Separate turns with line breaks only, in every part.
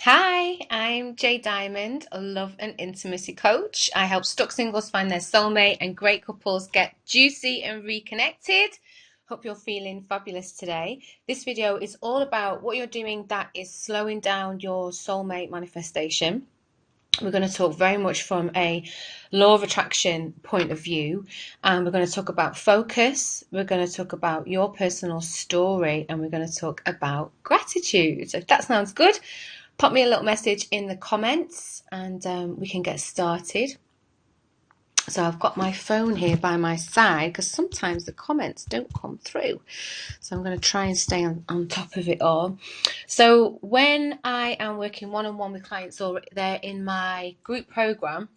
Hi, I'm Jay Diamond, a love and intimacy coach. I help stuck singles find their soulmate and great couples get juicy and reconnected. Hope you're feeling fabulous today. This video is all about what you're doing that is slowing down your soulmate manifestation. We're going to talk very much from a law of attraction point of view, and we're going to talk about focus, we're going to talk about your personal story, and we're going to talk about gratitude. So if that sounds good, pop me a little message in the comments and we can get started. So I've got my phone here by my side because sometimes the comments don't come through. So I'm going to try and stay on top of it all. So when I am working one-on-one with clients or they're in my group program,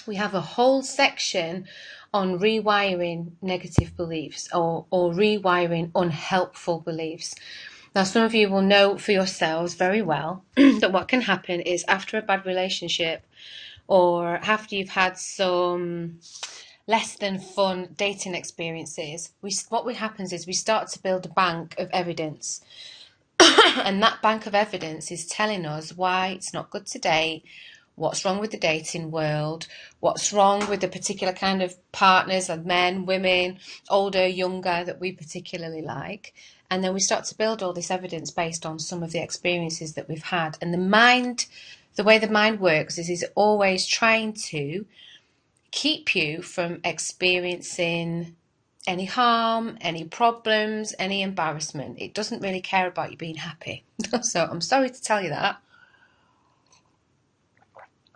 we have a whole section on rewiring negative beliefs or rewiring unhelpful beliefs. Now, some of you will know for yourselves very well that what can happen is after a bad relationship or after you've had some less than fun dating experiences, what happens is we start to build a bank of evidence. And that bank of evidence is telling us why it's not good to date, what's wrong with the dating world, what's wrong with the particular kind of partners, like men, women, older, younger, that we particularly like. And then we start to build all this evidence based on some of the experiences that we've had. And the way the mind works is always trying to keep you from experiencing any harm, any problems, any embarrassment. It doesn't really care about you being happy. So I'm sorry to tell you that.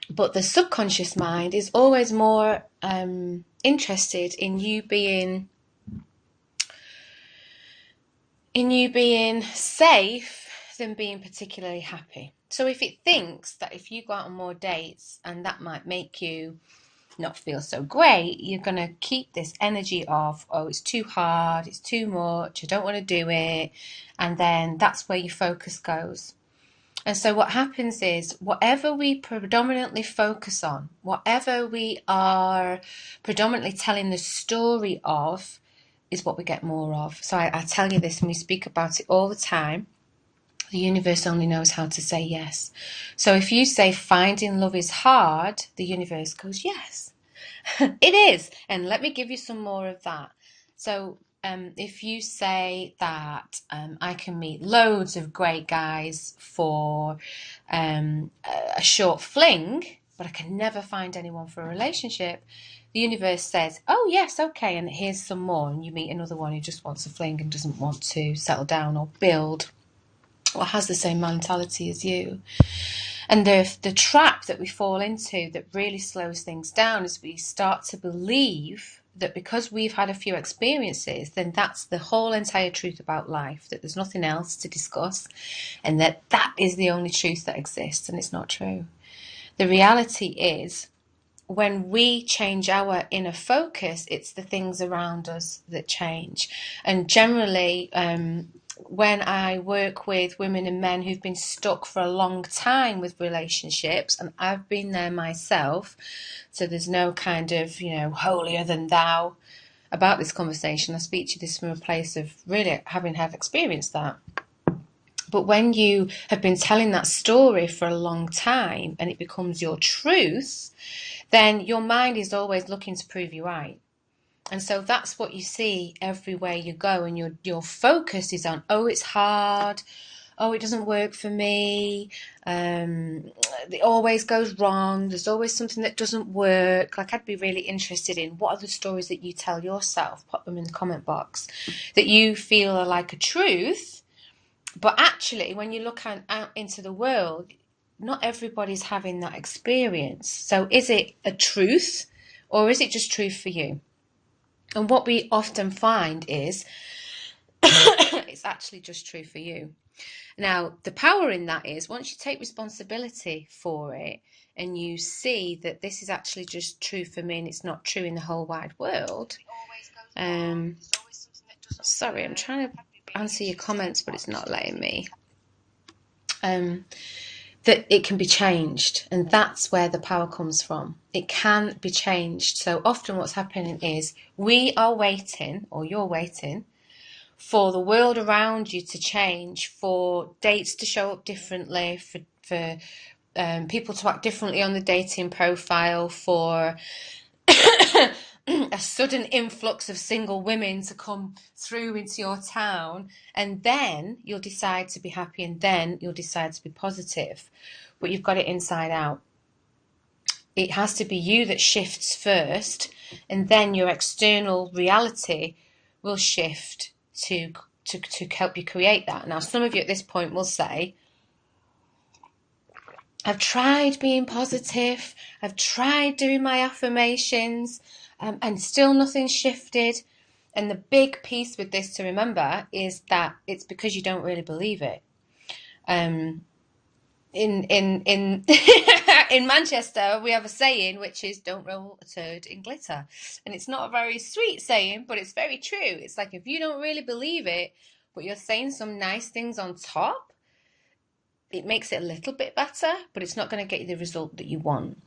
But the subconscious mind is always more interested in you being safe than being particularly happy. So if it thinks that if you go out on more dates and that might make you not feel so great, you're going to keep this energy of, oh, it's too hard, it's too much, I don't want to do it. And then that's where your focus goes. And so what happens is whatever we predominantly focus on, whatever we are predominantly telling the story of, is what we get more of. So I tell you this and we speak about it all the time. The universe only knows how to say yes. So if you say finding love is hard, the universe goes, yes, it is. And let me give you some more of that. So if you say that I can meet loads of great guys for a short fling, but I can never find anyone for a relationship, the universe says, oh, yes, okay, and here's some more. And you meet another one who just wants a fling and doesn't want to settle down or build or has the same mentality as you. And the trap that we fall into that really slows things down is we start to believe that because we've had a few experiences, then that's the whole entire truth about life, that there's nothing else to discuss, and that is the only truth that exists, and it's not true. The reality is, when we change our inner focus, it's the things around us that change. And generally, when I work with women and men who've been stuck for a long time with relationships, and I've been there myself, so there's no kind of, holier than thou about this conversation. I speak to this from a place of really having had experienced that. But when you have been telling that story for a long time and it becomes your truth, then your mind is always looking to prove you right. And so that's what you see everywhere you go, and your focus is on, oh, it's hard, oh, it doesn't work for me, it always goes wrong, there's always something that doesn't work. Like, I'd be really interested in what are the stories that you tell yourself, pop them in the comment box, that you feel are like a truth, but actually when you look out into the world, not everybody's having that experience. So is it a truth, or is it just truth for you? And what we often find is it's actually just true for you. Now, the power in that is once you take responsibility for it and you see that this is actually just true for me and it's not true in the whole wide world. Sorry, I'm trying to answer your comments, but it's not letting me. That it can be changed, and that's where the power comes from. It can be changed. So often what's happening is we are waiting, or you're waiting, for the world around you to change, for dates to show up differently, for people to act differently on the dating profile, for a sudden influx of single women to come through into your town, and then you'll decide to be happy, and then you'll decide to be positive. But you've got it inside out. It has to be you that shifts first, and then your external reality will shift to help you create that. Now, some of you at this point will say, I've tried being positive, I've tried doing my affirmations, and still nothing's shifted. And the big piece with this to remember is that it's because you don't really believe it. In in Manchester, we have a saying which is "Don't roll a turd in glitter," and it's not a very sweet saying, but it's very true. It's like, if you don't really believe it, but you're saying some nice things on top, it makes it a little bit better, but it's not going to get you the result that you want.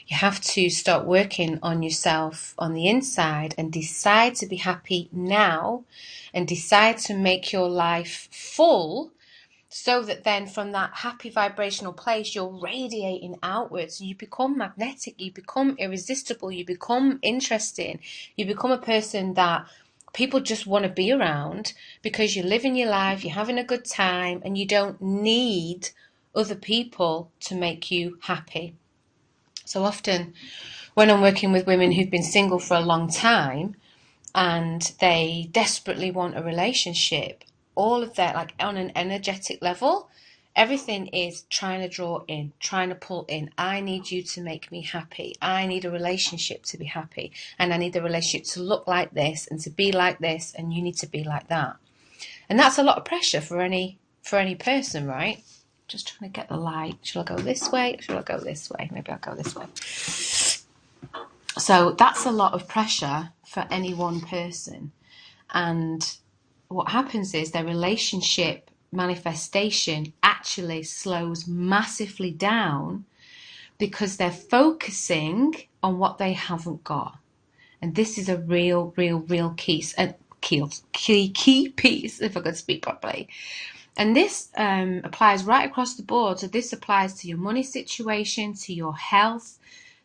You have to start working on yourself on the inside and decide to be happy now, and decide to make your life full, so that then from that happy vibrational place, you're radiating outwards. You become magnetic, you become irresistible, you become interesting, you become a person that people just want to be around, because you're living your life, you're having a good time, and you don't need other people to make you happy. So often when I'm working with women who've been single for a long time and they desperately want a relationship, all of that, like on an energetic level, everything is trying to draw in, trying to pull in. I need you to make me happy. I need a relationship to be happy. And I need the relationship to look like this and to be like this, and you need to be like that. And that's a lot of pressure for any person, right? Just trying to get the light. Shall I go this way? Shall I go this way? Maybe I'll go this way. So that's a lot of pressure for any one person. And what happens is their relationship manifestation actually slows massively down, because they're focusing on what they haven't got. And this is a real key piece, if I could speak properly. And this applies right across the board. So this applies to your money situation, to your health,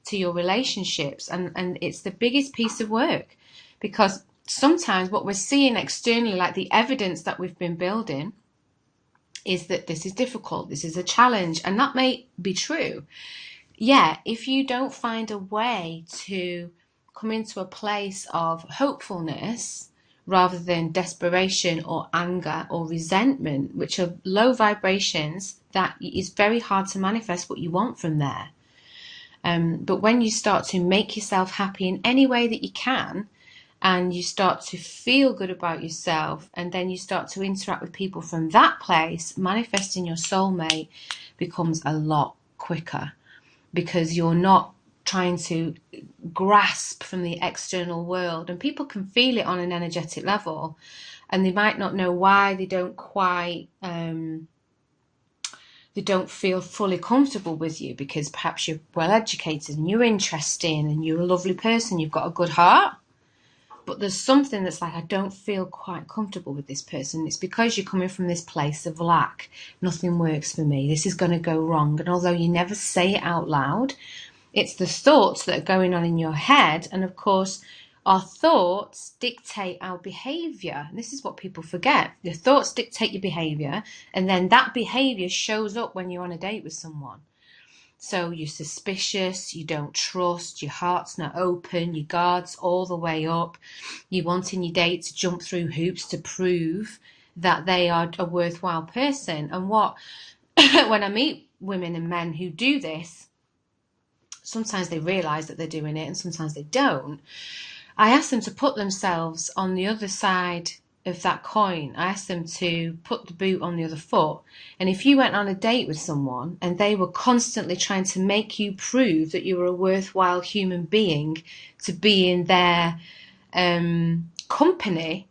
to your relationships. And it's the biggest piece of work, because sometimes what we're seeing externally, like the evidence that we've been building, is that this is difficult, this is a challenge, and that may be true. Yeah, if you don't find a way to come into a place of hopefulness rather than desperation or anger or resentment, which are low vibrations, that is very hard to manifest what you want from there. But when you start to make yourself happy in any way that you can, and you start to feel good about yourself, and then you start to interact with people from that place, manifesting your soulmate becomes a lot quicker, because you're not trying to grasp from the external world. And people can feel it on an energetic level, and they might not know why they don't quite they don't feel fully comfortable with you, because perhaps you're well educated and you're interesting and you're a lovely person, you've got a good heart, but there's something that's like, I don't feel quite comfortable with this person. It's because you're coming from this place of lack. Nothing works for me, this is going to go wrong. And although you never say it out loud, it's the thoughts that are going on in your head. And of course, our thoughts dictate our behavior. And this is what people forget. Your thoughts dictate your behavior, and then that behavior shows up when you're on a date with someone. So you're suspicious, you don't trust, your heart's not open, your guard's all the way up. You're wanting your date to jump through hoops to prove that they are a worthwhile person. And what when I meet women and men who do this, sometimes they realize that they're doing it and sometimes they don't. I ask them to put themselves on the other side of that coin. I ask them to put the boot on the other foot. And if you went on a date with someone and they were constantly trying to make you prove that you were a worthwhile human being to be in their company,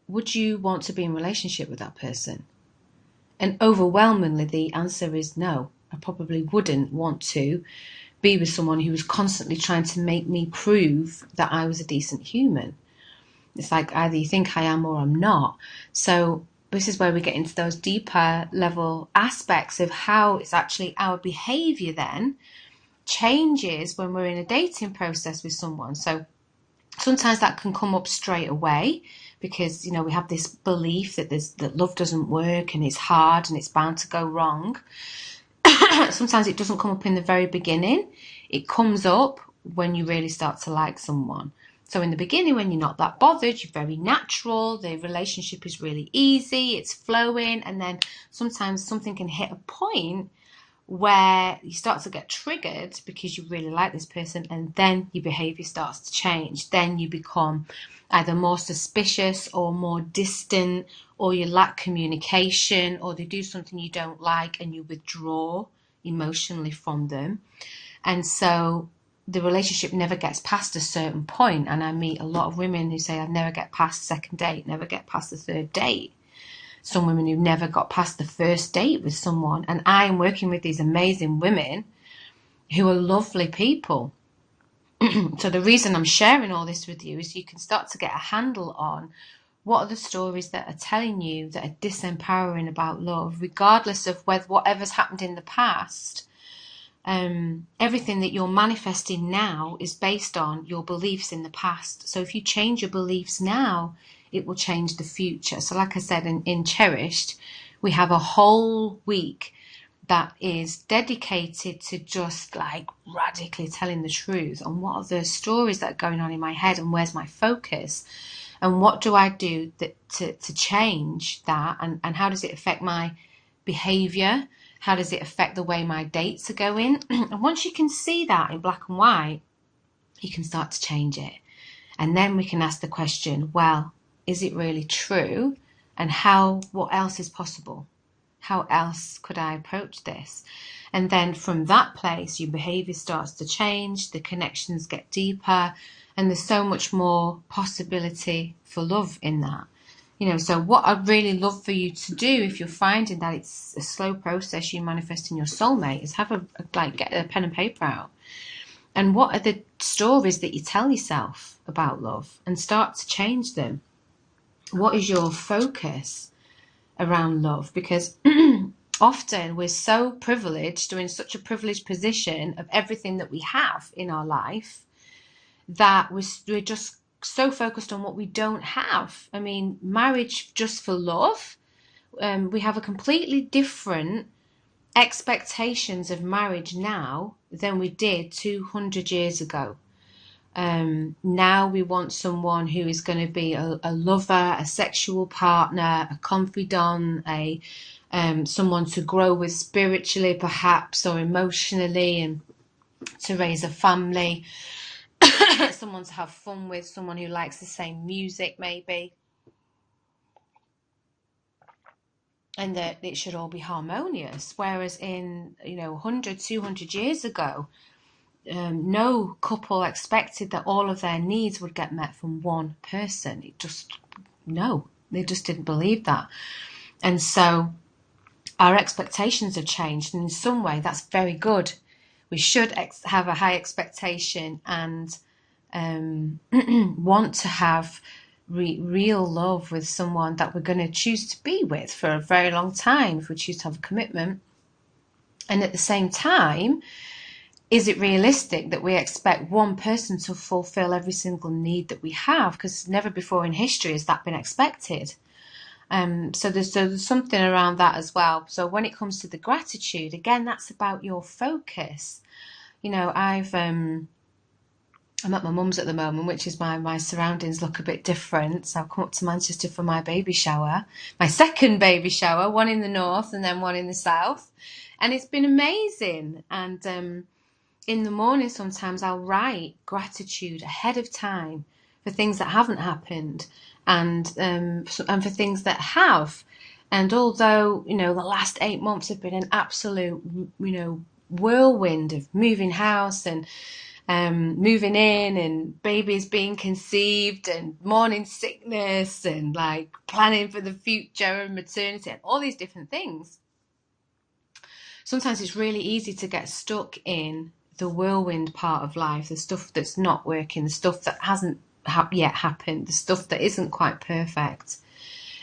would you want to be in a relationship with that person? And overwhelmingly the answer is no. I probably wouldn't want to be with someone who was constantly trying to make me prove that I was a decent human. It's like, either you think I am or I'm not. So this is where we get into those deeper level aspects of how it's actually our behavior then changes when we're in a dating process with someone. So sometimes that can come up straight away because, you know, we have this belief that that love doesn't work and it's hard and it's bound to go wrong. Sometimes it doesn't come up in the very beginning. It comes up when you really start to like someone. So in the beginning, when you're not that bothered, you're very natural, the relationship is really easy, it's flowing, and then sometimes something can hit a point where you start to get triggered because you really like this person, and then your behavior starts to change. Then you become either more suspicious or more distant, or you lack communication, or they do something you don't like and you withdraw emotionally from them. And so the relationship never gets past a certain point. And I meet a lot of women who say, I never get past the second date, never get past the third date. Some women who never got past the first date with someone. And I'm working with these amazing women who are lovely people. So the reason I'm sharing all this with you is you can start to get a handle on what are the stories that are telling you that are disempowering about love, regardless of whatever's happened in the past. Everything that you're manifesting now is based on your beliefs in the past. So if you change your beliefs now, it will change the future. So like I said, in Cherished, we have a whole week that is dedicated to just like radically telling the truth on what are the stories that are going on in my head and where's my focus and what do I do to change that, and how does it affect my behavior? How does it affect the way my dates are going? And once you can see that in black and white, you can start to change it. And then we can ask the question, well, is it really true? And what else is possible? How else could I approach this? And then from that place, your behavior starts to change, the connections get deeper, and there's so much more possibility for love in that. You know, so what I'd really love for you to do, if you're finding that it's a slow process, you manifesting your soulmate, is get a pen and paper out. And what are the stories that you tell yourself about love, and start to change them? What is your focus around love? Because often we're so privileged, or in such a privileged position of everything that we have in our life, that we're just so focused on what we don't have. I mean, marriage just for love, we have a completely different expectations of marriage now than we did 200 years ago. Now we want someone who is going to be a lover, a sexual partner, a confidant, someone to grow with spiritually perhaps, or emotionally, and to raise a family. Someone to have fun with, someone who likes the same music maybe, and that it should all be harmonious. Whereas in 100, 200 years ago, no couple expected that all of their needs would get met from one person. They just didn't believe that. And so our expectations have changed, and in some way that's very good. We should have a high expectation and want to have real love with someone that we're going to choose to be with for a very long time if we choose to have a commitment. And at the same time, is it realistic that we expect one person to fulfill every single need that we have? Because never before in history has that been expected. So there's something around that as well. So when it comes to the gratitude, again, that's about your focus. You know, I'm at my mum's at the moment, which is my surroundings look a bit different. So I've come up to Manchester for my baby shower, my second baby shower, one in the north and then one in the south. And it's been amazing. And in the morning, sometimes I'll write gratitude ahead of time for things that haven't happened and for things that have. And although, the last 8 months have been an absolute, whirlwind of moving house and moving in and babies being conceived and morning sickness and like planning for the future and maternity and all these different things. Sometimes it's really easy to get stuck in the whirlwind part of life, the stuff that's not working, the stuff that hasn't yet happened, the stuff that isn't quite perfect.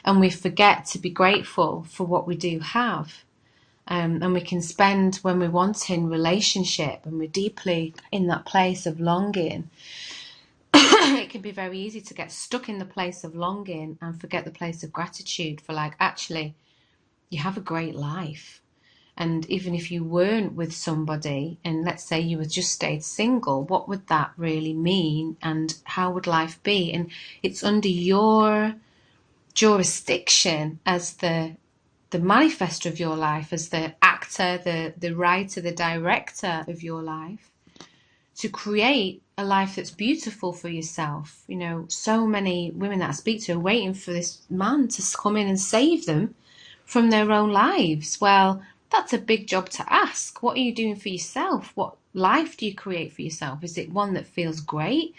and we forget to be grateful for what we do have. And we can spend, when we want in relationship and we're deeply in that place of longing, it can be very easy to get stuck in the place of longing and forget the place of gratitude for, like, actually, you have a great life. And even if you weren't with somebody, and let's say you had just stayed single, what would that really mean? And how would life be? And it's under your jurisdiction as the manifestor of your life, as the actor, the writer, the director of your life, to create a life that's beautiful for yourself. You know, so many women that I speak to are waiting for this man to come in and save them from their own lives. Well, that's a big job to ask. What are you doing for yourself? What life do you create for yourself? Is it one that feels great?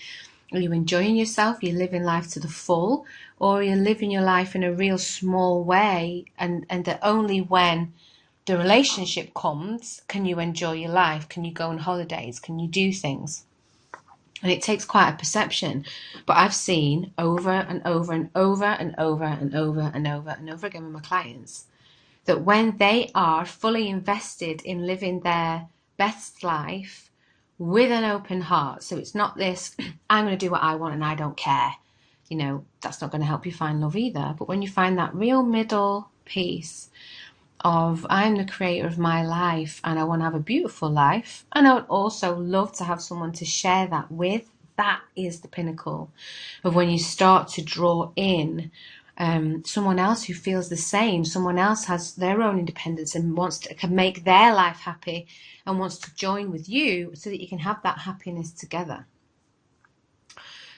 Are you enjoying yourself? Are you living life to the full? Or are you living your life in a real small way, and that only when the relationship comes can you enjoy your life? Can you go on holidays? Can you do things? And it takes quite a perception. But I've seen over and over and over and over and over and over and over again with my clients that when they are fully invested in living their best life with an open heart, so it's not this, I'm going to do what I want and I don't care. You know, that's not going to help you find love either. But when you find that real middle piece of, I'm the creator of my life and I want to have a beautiful life, and I would also love to have someone to share that with, that is the pinnacle of when you start to draw in someone else who feels the same, someone else has their own independence and can make their life happy and wants to join with you so that you can have that happiness together.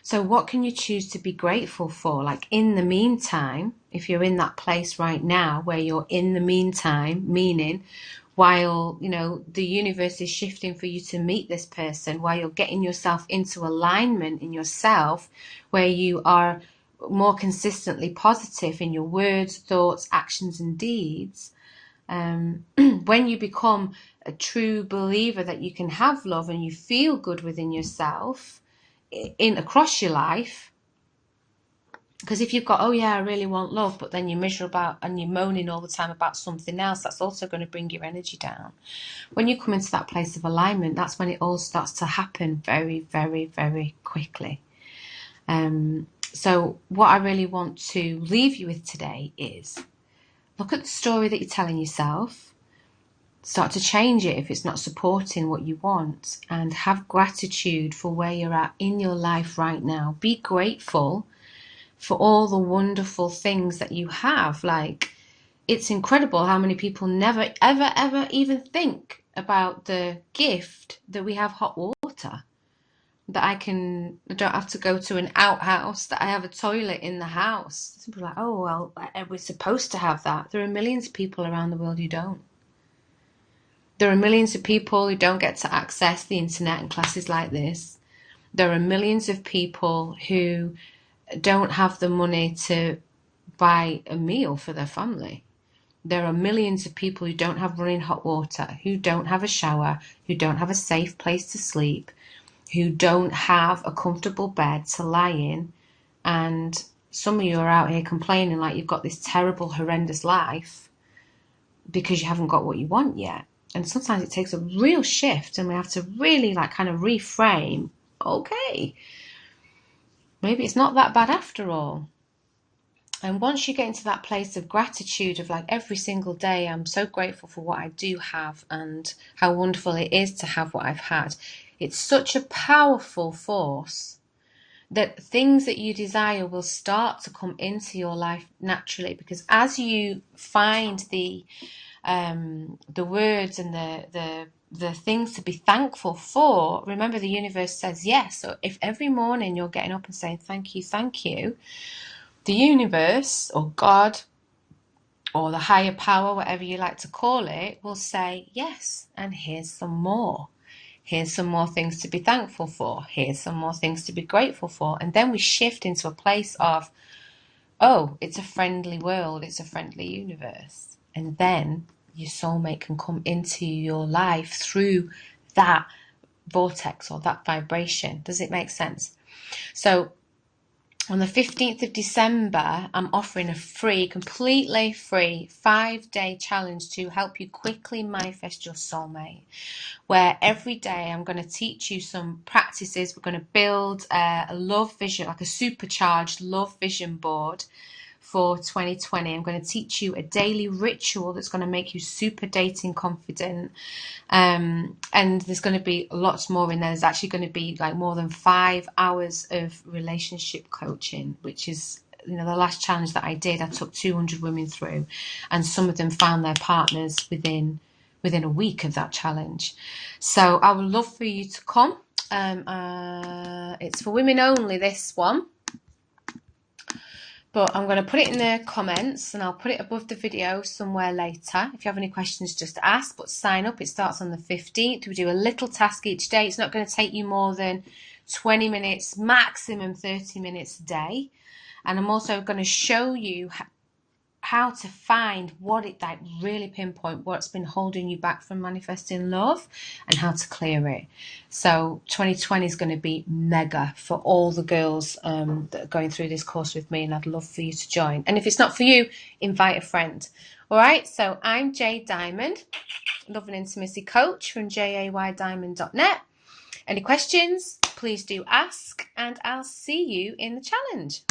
So what can you choose to be grateful for? Like, in the meantime, if you're in that place right now where you're in the meantime, meaning while, you know, the universe is shifting for you to meet this person, while you're getting yourself into alignment in yourself, where you are more consistently positive in your words, thoughts, actions, and deeds, when you become a true believer that you can have love and you feel good within yourself in across your life, because if you've got, oh yeah, I really want love, but then you're miserable about and you're moaning all the time about something else, that's also going to bring your energy down. When you come into that place of alignment, that's when it all starts to happen very, very, very quickly. So what I really want to leave you with today is, look at the story that you're telling yourself, start to change it if it's not supporting what you want, and have gratitude for where you're at in your life right now. Be grateful for all the wonderful things that you have. Like, it's incredible how many people never, ever, ever even think about the gift that we have hot water. That I don't have to go to an outhouse, that I have a toilet in the house. Some people are like, oh, well, we're supposed to have that. There are millions of people around the world who don't. There are millions of people who don't get to access the internet and classes like this. There are millions of people who don't have the money to buy a meal for their family. There are millions of people who don't have running hot water, who don't have a shower, who don't have a safe place to sleep, who don't have a comfortable bed to lie in. And some of you are out here complaining like you've got this terrible, horrendous life because you haven't got what you want yet. And sometimes it takes a real shift, and we have to really like kind of reframe, okay, maybe it's not that bad after all. And once you get into that place of gratitude of like, every single day, I'm so grateful for what I do have and how wonderful it is to have what I've had. It's such a powerful force that things that you desire will start to come into your life naturally, because as you find the words and the things to be thankful for, remember the universe says yes. So if every morning you're getting up and saying thank you, the universe or God or the higher power, whatever you like to call it, will say yes, and here's some more. Here's some more things to be thankful for. Here's some more things to be grateful for. And then we shift into a place of, oh, it's a friendly world. It's a friendly universe. And then your soulmate can come into your life through that vortex or that vibration. Does it make sense? So on the 15th of December, I'm offering a free, completely free 5-day challenge to help you quickly manifest your soulmate, where every day I'm going to teach you some practices. We're going to build a love vision, like a supercharged love vision board for 2020. I'm going to teach you a daily ritual that's going to make you super dating confident. And there's going to be lots more in there. There's actually going to be like more than 5 hours of relationship coaching, which is, the last challenge that I did, I took 200 women through, and some of them found their partners within a week of that challenge. So I would love for you to come. It's for women only, this one. But I'm going to put it in the comments, and I'll put it above the video somewhere later. If you have any questions, just ask. But sign up. It starts on the 15th. We do a little task each day. It's not going to take you more than 20 minutes, maximum 30 minutes a day. And I'm also going to show you how to find really pinpoint what's been holding you back from manifesting love and how to clear it. So 2020 is going to be mega for all the girls that are going through this course with me, and I'd love for you to join. And if it's not for you, invite a friend. All right, so I'm Jade Diamond, Love and Intimacy Coach from jaydiamond.net. Any questions, please do ask, and I'll see you in the challenge.